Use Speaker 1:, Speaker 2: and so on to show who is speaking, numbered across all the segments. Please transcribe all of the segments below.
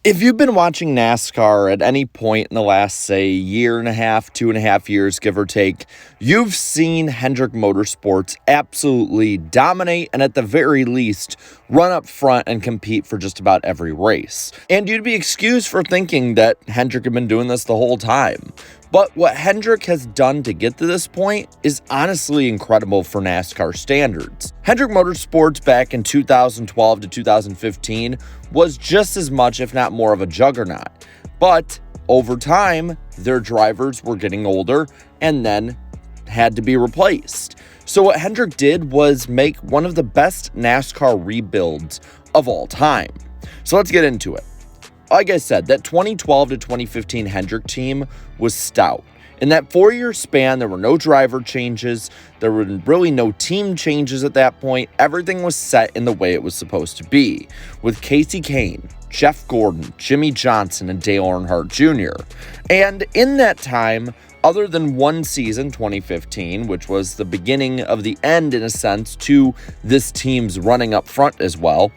Speaker 1: If you've been watching NASCAR at any point in the last, say, year and a half, 2.5 years, give or take, you've seen Hendrick Motorsports absolutely dominate and at the very least run up front and compete for just about every race. And you'd be excused for thinking that Hendrick had been doing this the whole time. But what Hendrick has done to get to this point is honestly incredible for NASCAR standards. Hendrick Motorsports back in 2012 to 2015 was just as much, if not more, of a juggernaut. But over time, their drivers were getting older and then had to be replaced. So what Hendrick did was make one of the best NASCAR rebuilds of all time. So let's get into it. Like I said, that 2012 to 2015 Hendrick team was stout. In that 4-year span, there were no driver changes. There were really no team changes at that point. Everything was set in the way it was supposed to be, with Kasey Kahne, Jeff Gordon, Jimmie Johnson, and Dale Earnhardt Jr. And in that time, other than one season, 2015, which was the beginning of the end in a sense to this team's running up front as well,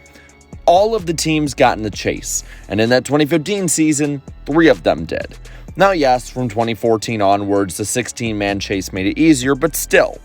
Speaker 1: all of the teams got in the chase, and in that 2015 season, 3 of them did. Now, yes, from 2014 onwards, the 16-man chase made it easier, but still,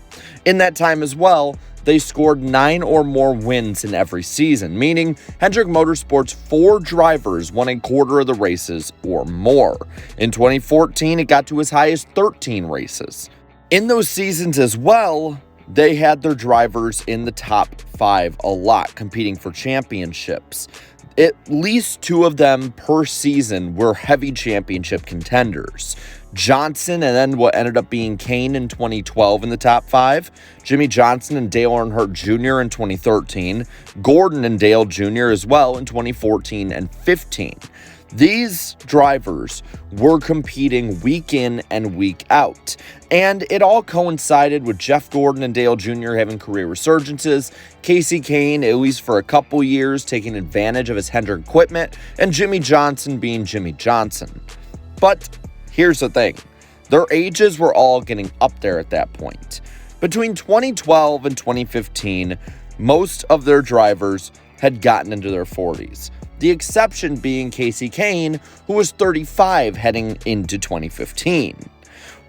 Speaker 1: in that time as well, they scored 9 or more wins in every season, meaning Hendrick Motorsports' 4 drivers won a quarter of the races or more. In 2014, it got to as high as 13 races. In those seasons as well, they had their drivers in the top 5 a lot, competing for championships. At least 2 of them per season were heavy championship contenders. Johnson and then what ended up being Kahne in 2012 in the top 5, Jimmie Johnson and Dale Earnhardt Jr. in 2013, Gordon and Dale Jr. as well in 2014 and 15. These drivers were competing week in and week out, and it all coincided with Jeff Gordon and Dale Jr. having career resurgences, Kasey Kahne, at least for a couple years, taking advantage of his Hendrick equipment, and Jimmie Johnson being Jimmie Johnson. But here's the thing, their ages were all getting up there at that point. Between 2012 and 2015, most of their drivers had gotten into their 40s. The exception being Kasey Kahne, who was 35 heading into 2015.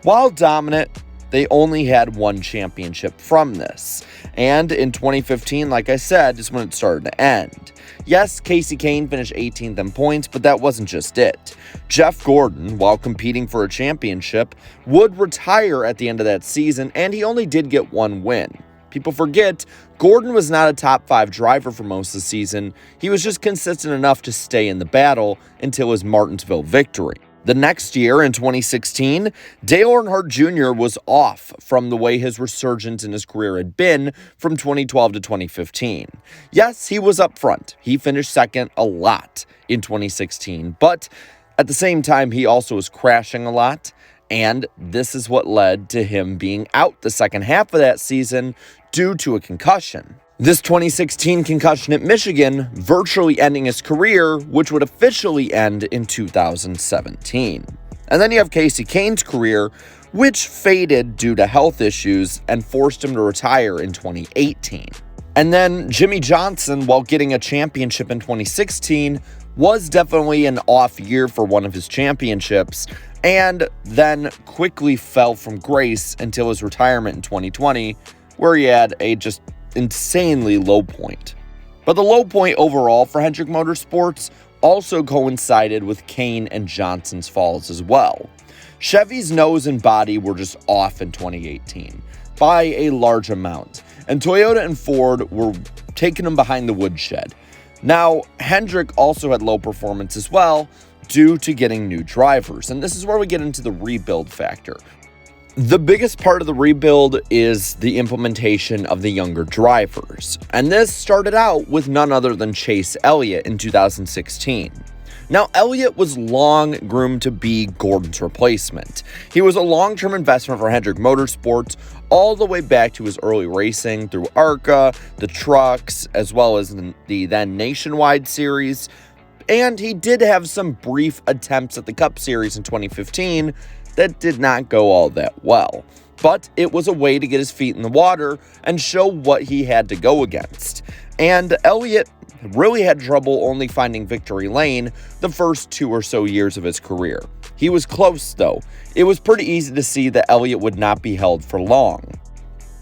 Speaker 1: While dominant, they only had 1 championship from this. And in 2015, like I said, is when it started to end. Yes, Kasey Kahne finished 18th in points, but that wasn't just it. Jeff Gordon, while competing for a championship, would retire at the end of that season, and he only did get 1 win. People forget, Gordon was not a top 5 driver for most of the season. He was just consistent enough to stay in the battle until his Martinsville victory. The next year, in 2016, Dale Earnhardt Jr. was off from the way his resurgence in his career had been from 2012 to 2015. Yes, he was up front. He finished second a lot in 2016, but at the same time, he also was crashing a lot. And this is what led to him being out the second half of that season due to a concussion. This 2016 concussion at Michigan virtually ending his career, which would officially end in 2017. And then you have Kasey Kahne's career, which faded due to health issues and forced him to retire in 2018. And then Jimmie Johnson, while getting a championship in 2016, was definitely an off year for one of his championships, and then quickly fell from grace until his retirement in 2020, where he had a just insanely low point. But the low point overall for Hendrick Motorsports also coincided with Kahne and Johnson's falls as well. Chevy's nose and body were just off in 2018 by a large amount, and Toyota and Ford were taking them behind the woodshed. Now, Hendrick also had low performance as well due to getting new drivers, and this is where we get into the rebuild factor. The biggest part of the rebuild is the implementation of the younger drivers, and this started out with none other than Chase Elliott in 2016. Now, Elliott was long groomed to be Gordon's replacement. He was a long-term investment for Hendrick Motorsports all the way back to his early racing through ARCA, the trucks, as well as the then Nationwide Series. And he did have some brief attempts at the Cup Series in 2015 that did not go all that well. But it was a way to get his feet in the water and show what he had to go against. And Elliott really had trouble only finding victory lane the first 2 or so years of his career. He was close, though. It was pretty easy to see that Elliott would not be held for long.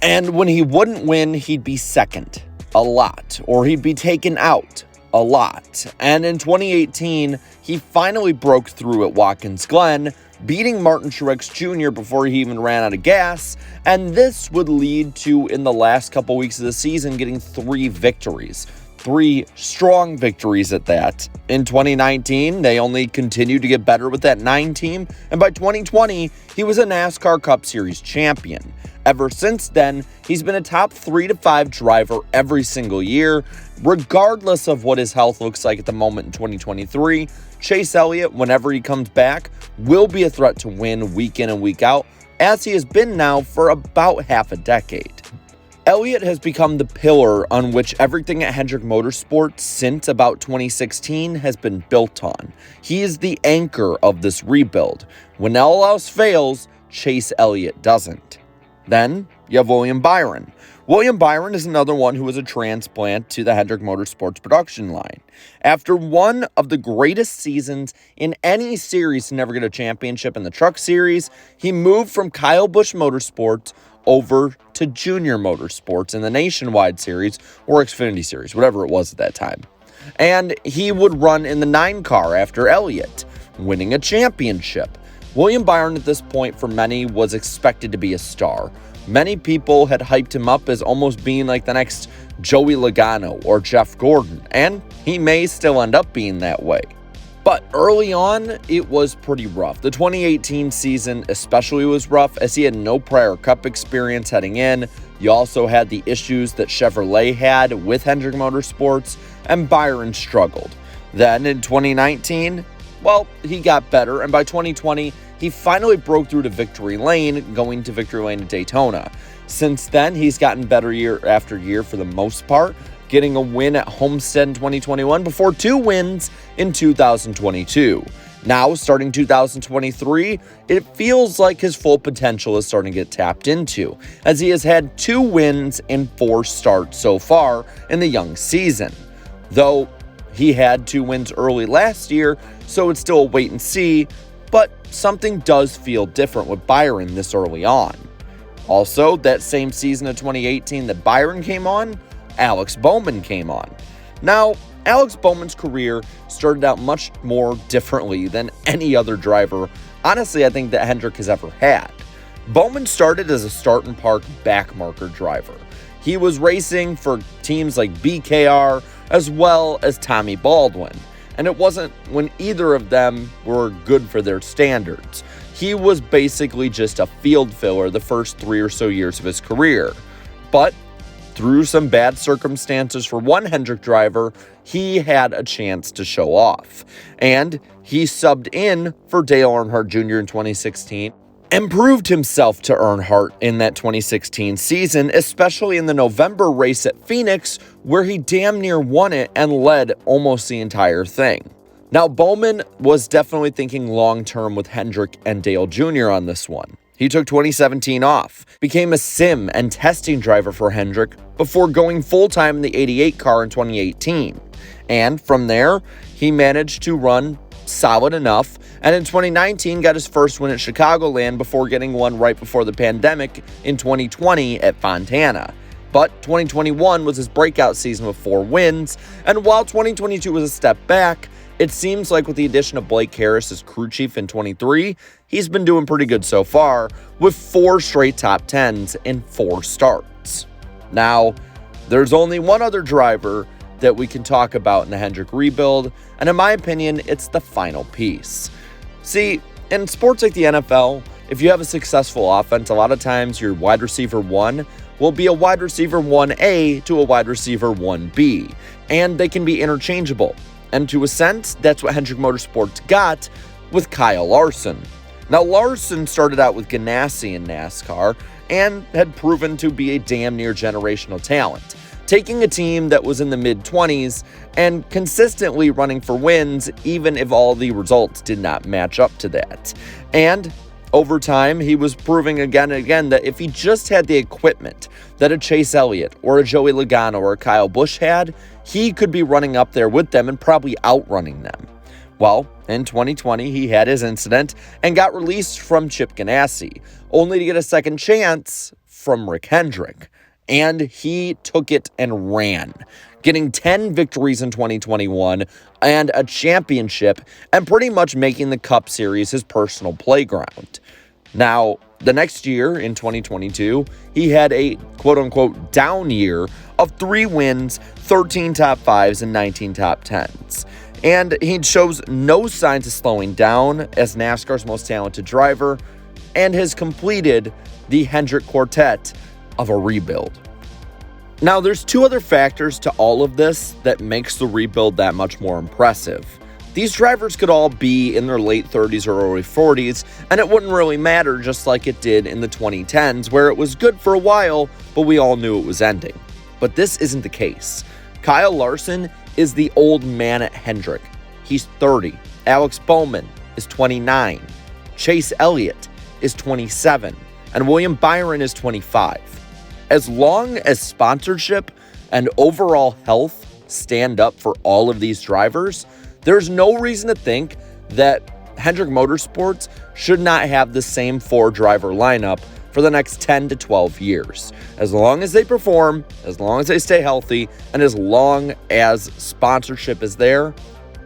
Speaker 1: And when he wouldn't win, he'd be second a lot, or he'd be taken out a lot. And in 2018, he finally broke through at Watkins Glen, beating Martin Truex Jr. before he even ran out of gas, and this would lead to, in the last couple weeks of the season, getting 3 victories. 3 strong victories at that. In 2019, they only continued to get better with that 9 team, and by 2020, he was a NASCAR Cup Series champion. Ever since then, he's been a top 3 to 5 driver every single year, regardless of what his health looks like at the moment in 2023. Chase Elliott, whenever he comes back, will be a threat to win week in and week out, as he has been now for about half a decade. Elliott has become the pillar on which everything at Hendrick Motorsports since about 2016 has been built on. He is the anchor of this rebuild. When all else fails, Chase Elliott doesn't. Then you have William Byron. William Byron is another one who was a transplant to the Hendrick Motorsports production line. After one of the greatest seasons in any series to never get a championship in the Truck Series, he moved from Kyle Busch Motorsports over to Junior Motorsports in the Nationwide Series or Xfinity Series, whatever it was at that time. And he would run in the 9 car after Elliott, winning a championship. William Byron at this point for many was expected to be a star. Many people had hyped him up as almost being like the next Joey Logano or Jeff Gordon, and he may still end up being that way. But early on, it was pretty rough. The 2018 season especially was rough, as he had no prior Cup experience heading in. You also had the issues that Chevrolet had with Hendrick Motorsports, and Byron struggled. Then in 2019, well, he got better, and by 2020, he finally broke through to victory lane, going to victory lane at Daytona. Since then, he's gotten better year after year for the most part, getting a win at Homestead in 2021 before 2 wins in 2022. Now, starting 2023, it feels like his full potential is starting to get tapped into, as he has had 2 wins in 4 starts so far in the young season. Though he had 2 wins early last year, so it's still a wait and see, but something does feel different with Byron this early on. Also, that same season of 2018 that Byron came on, Alex Bowman came on. Now, Alex Bowman's career started out much more differently than any other driver, honestly, I think that Hendrick has ever had. Bowman started as a start and park backmarker driver. He was racing for teams like BKR as well as Tommy Baldwin, and it wasn't when either of them were good for their standards. He was basically just a field filler the first 3 or so years of his career. But through some bad circumstances for one Hendrick driver, he had a chance to show off. And he subbed in for Dale Earnhardt Jr. in 2016 and proved himself to Earnhardt in that 2016 season, especially in the November race at Phoenix, where he damn near won it and led almost the entire thing. Now, Bowman was definitely thinking long-term with Hendrick and Dale Jr. on this one. He took 2017 off, became a sim and testing driver for Hendrick before going full-time in the 88 car in 2018. And from there, he managed to run solid enough, and in 2019 got his first win at Chicagoland before getting one right before the pandemic in 2020 at Fontana. But 2021 was his breakout season with 4 wins, and while 2022 was a step back, it seems like with the addition of Blake Harris as crew chief in 23, he's been doing pretty good so far, with 4 straight top 10s in 4 starts. Now, there's only one other driver that we can talk about in the Hendrick rebuild, and in my opinion, it's the final piece. See, in sports like the NFL, if you have a successful offense, a lot of times your wide receiver 1 will be a wide receiver 1A to a wide receiver 1B, and they can be interchangeable. And to a sense, that's what Hendrick Motorsports got with Kyle Larson. Now, Larson started out with Ganassi in NASCAR and had proven to be a damn near generational talent, taking a team that was in the mid-20s and consistently running for wins, even if all the results did not match up to that. And Over time, he was proving again and again that if he just had the equipment that a Chase Elliott or a Joey Logano or a Kyle Busch had, he could be running up there with them and probably outrunning them. Well, in 2020, he had his incident and got released from Chip Ganassi, only to get a second chance from Rick Hendrick. And he took it and ran, getting 10 victories in 2021 and a championship, and pretty much making the Cup Series his personal playground. Now, the next year, in 2022, he had a quote-unquote down year of 3 wins, 13 top 5s, and 19 top 10s. And he shows no signs of slowing down as NASCAR's most talented driver and has completed the Hendrick quartet of a rebuild. Now, there's 2 other factors to all of this that makes the rebuild that much more impressive. These drivers could all be in their late 30s or early 40s, and it wouldn't really matter, just like it did in the 2010s, where it was good for a while, but we all knew it was ending. But this isn't the case. Kyle Larson is the old man at Hendrick. He's 30. Alex Bowman is 29. Chase Elliott is 27. And William Byron is 25. As long as sponsorship and overall health stand up for all of these drivers, there's no reason to think that Hendrick Motorsports should not have the same 4-driver lineup for the next 10 to 12 years. As long as they perform, as long as they stay healthy, and as long as sponsorship is there,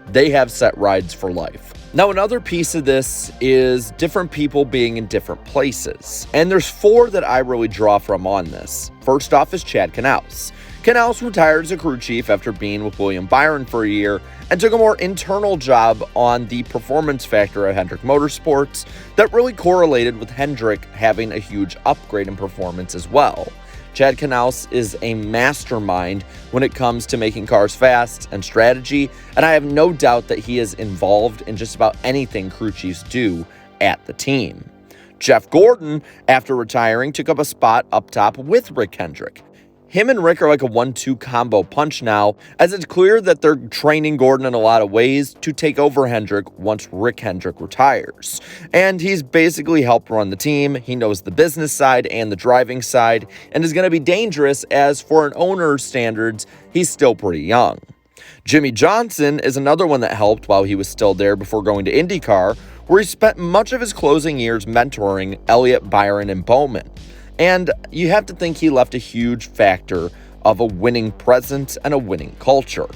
Speaker 1: they have set rides for life. Now, another piece of this is different people being in different places. And there's 4 that I really draw from on this. First off is Chad Knaus. Knaus retired as a crew chief after being with William Byron for a year and took a more internal job on the performance factor at Hendrick Motorsports that really correlated with Hendrick having a huge upgrade in performance as well. Chad Knaus is a mastermind when it comes to making cars fast and strategy, and I have no doubt that he is involved in just about anything crew chiefs do at the team. Jeff Gordon, after retiring, took up a spot up top with Rick Hendrick. Him and Rick are like a 1-2 combo punch now, as it's clear that they're training Gordon in a lot of ways to take over Hendrick once Rick Hendrick retires. And he's basically helped run the team. He knows the business side and the driving side, and is going to be dangerous, as for an owner's standards, he's still pretty young. Jimmy Johnson is another one that helped while he was still there before going to IndyCar, where he spent much of his closing years mentoring Elliott, Byron, and Bowman. And you have to think he left a huge factor of a winning presence and a winning culture.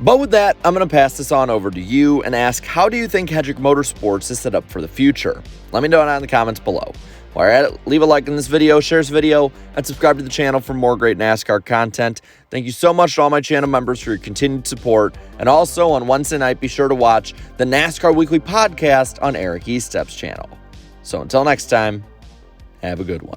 Speaker 1: But with that, I'm going to pass this on over to you and ask, how do you think Hendrick Motorsports is set up for the future? Let me know down in the comments below. While you're at it, leave a like in this video, share this video, and subscribe to the channel for more great NASCAR content. Thank you so much to all my channel members for your continued support. And also on Wednesday night, be sure to watch the NASCAR Weekly Podcast on Eric Estep's channel. So until next time, have a good one.